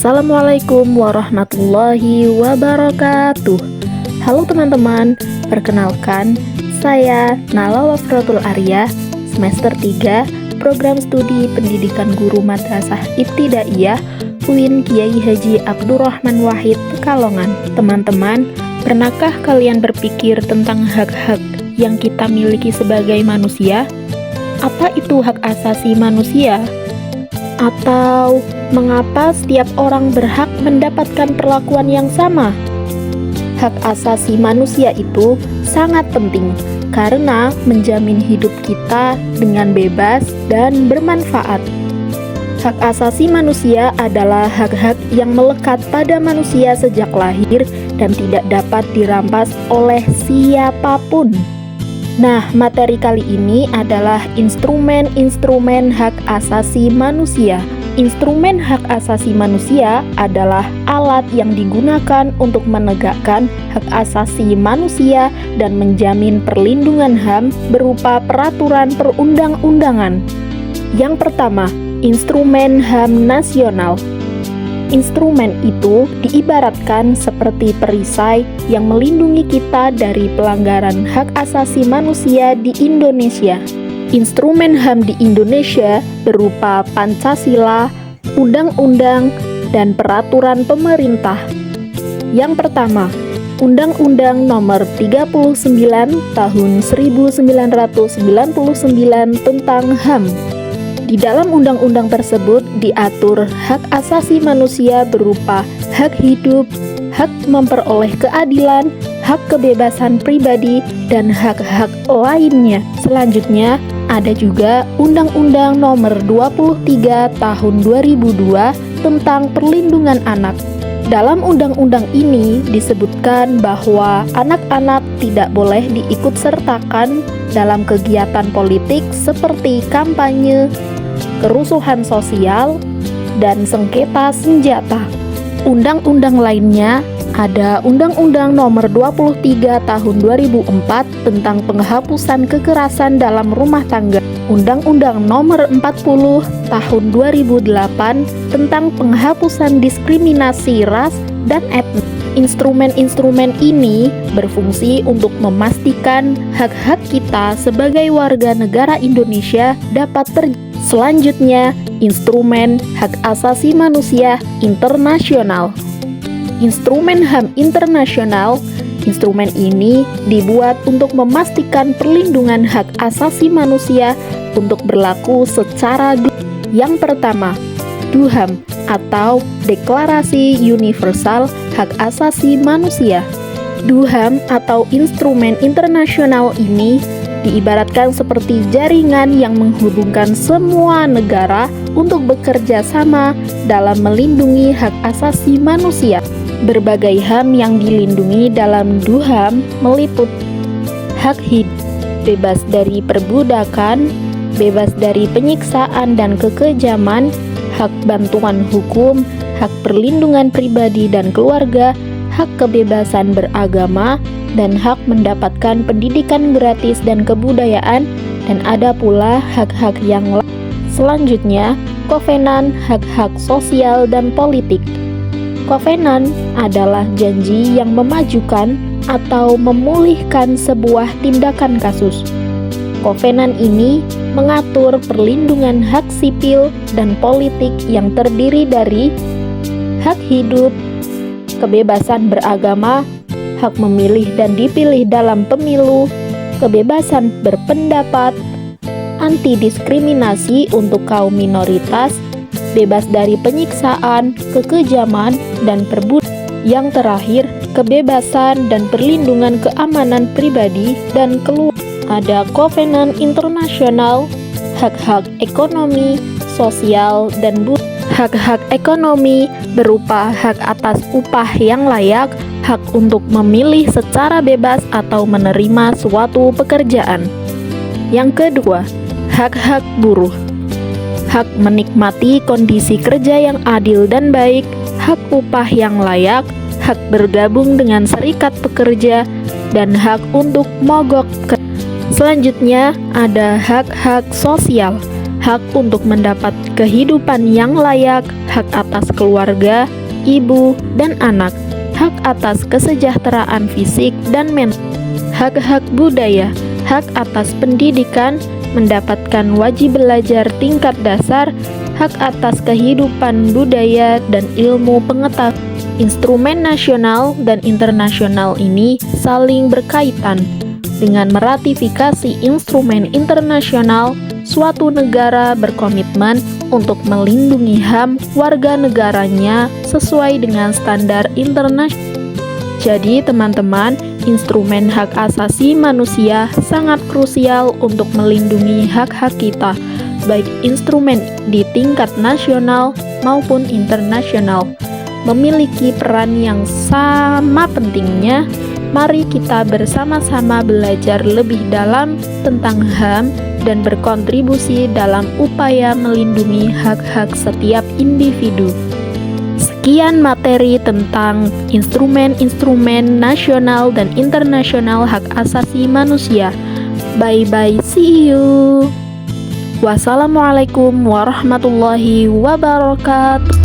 Assalamualaikum warahmatullahi wabarakatuh. Halo teman-teman, perkenalkan saya Nala Wafratul Arya, semester 3, program studi pendidikan guru madrasah ibtidaiyah UIN Kiai Haji Abdurrahman Wahid Pekalongan. Teman-teman, pernahkah kalian berpikir tentang hak-hak yang kita miliki sebagai manusia? Apa itu hak asasi manusia? Atau mengapa setiap orang berhak mendapatkan perlakuan yang sama? Hak asasi manusia itu sangat penting karena menjamin hidup kita dengan bebas dan bermanfaat. Hak asasi manusia adalah hak-hak yang melekat pada manusia sejak lahir dan tidak dapat dirampas oleh siapapun. Nah, materi kali ini adalah instrumen-instrumen hak asasi manusia. Instrumen hak asasi manusia adalah alat yang digunakan untuk menegakkan hak asasi manusia dan menjamin perlindungan HAM berupa peraturan perundang-undangan. Yang pertama, instrumen HAM nasional. Instrumen itu diibaratkan seperti perisai yang melindungi kita dari pelanggaran hak asasi manusia di Indonesia. Instrumen HAM di Indonesia berupa Pancasila, undang-undang, dan peraturan pemerintah. Yang pertama, Undang-Undang Nomor 39 Tahun 1999 tentang HAM. Di dalam undang-undang tersebut diatur hak asasi manusia berupa hak hidup, hak memperoleh keadilan, hak kebebasan pribadi, dan hak-hak lainnya. Selanjutnya, ada juga Undang-Undang Nomor 23 Tahun 2002 tentang Perlindungan Anak. Dalam undang-undang ini disebutkan bahwa anak-anak tidak boleh diikutsertakan dalam kegiatan politik seperti kampanye, kerusuhan sosial, dan sengketa senjata. Undang-undang lainnya ada Undang-Undang Nomor 23 Tahun 2004 tentang penghapusan kekerasan dalam rumah tangga, Undang-Undang Nomor 40 Tahun 2008 tentang penghapusan diskriminasi ras dan etnis. Instrumen-instrumen ini berfungsi untuk memastikan hak-hak kita sebagai warga negara Indonesia dapat terjaga. Selanjutnya, instrumen hak asasi manusia internasional. Instrumen HAM internasional, instrumen ini dibuat untuk memastikan perlindungan hak asasi manusia untuk berlaku secara global. Yang pertama, DUHAM atau Deklarasi Universal Hak Asasi Manusia. DUHAM atau instrumen internasional ini diibaratkan seperti jaringan yang menghubungkan semua negara untuk bekerja sama dalam melindungi hak asasi manusia. Berbagai HAM yang dilindungi dalam DUHAM meliput hak hidup, bebas dari perbudakan, bebas dari penyiksaan dan kekejaman, hak bantuan hukum, hak perlindungan pribadi dan keluarga, hak kebebasan beragama, dan hak mendapatkan pendidikan gratis dan kebudayaan, dan ada pula hak-hak yang lain. Selanjutnya, Kovenan Hak-Hak Sosial dan Politik. Kovenan adalah janji yang memajukan atau memulihkan sebuah tindakan kasus. Kovenan ini mengatur perlindungan hak sipil dan politik yang terdiri dari hak hidup, kebebasan beragama, hak memilih dan dipilih dalam pemilu, kebebasan berpendapat, anti-diskriminasi untuk kaum minoritas, bebas dari penyiksaan, kekejaman, dan perbudakan. Yang terakhir, kebebasan dan perlindungan keamanan pribadi dan keluarga. Ada Kovenan Internasional, hak-hak ekonomi, sosial, dan budaya. Hak-hak ekonomi berupa hak atas upah yang layak, hak untuk memilih secara bebas atau menerima suatu pekerjaan. Yang kedua, hak-hak buruh. Hak menikmati kondisi kerja yang adil dan baik, hak upah yang layak, hak bergabung dengan serikat pekerja, dan hak untuk mogok. Selanjutnya, ada hak-hak sosial. Hak untuk mendapat kehidupan yang layak, hak atas keluarga, ibu, dan anak, hak atas kesejahteraan fisik dan mental, hak-hak budaya, hak atas pendidikan, mendapatkan wajib belajar tingkat dasar, hak atas kehidupan budaya dan ilmu pengetahuan. Instrumen nasional dan internasional ini saling berkaitan. Dengan meratifikasi instrumen internasional, suatu negara berkomitmen untuk melindungi HAM warga negaranya sesuai dengan standar internasional. Jadi teman-teman, instrumen hak asasi manusia sangat krusial untuk melindungi hak-hak kita, baik instrumen di tingkat nasional maupun internasional. Memiliki peran yang sama pentingnya. Mari kita bersama-sama belajar lebih dalam tentang HAM dan berkontribusi dalam upaya melindungi hak-hak setiap individu. Sekian materi tentang instrumen-instrumen nasional dan internasional hak asasi manusia. Bye-bye, see you. Wassalamualaikum warahmatullahi wabarakatuh.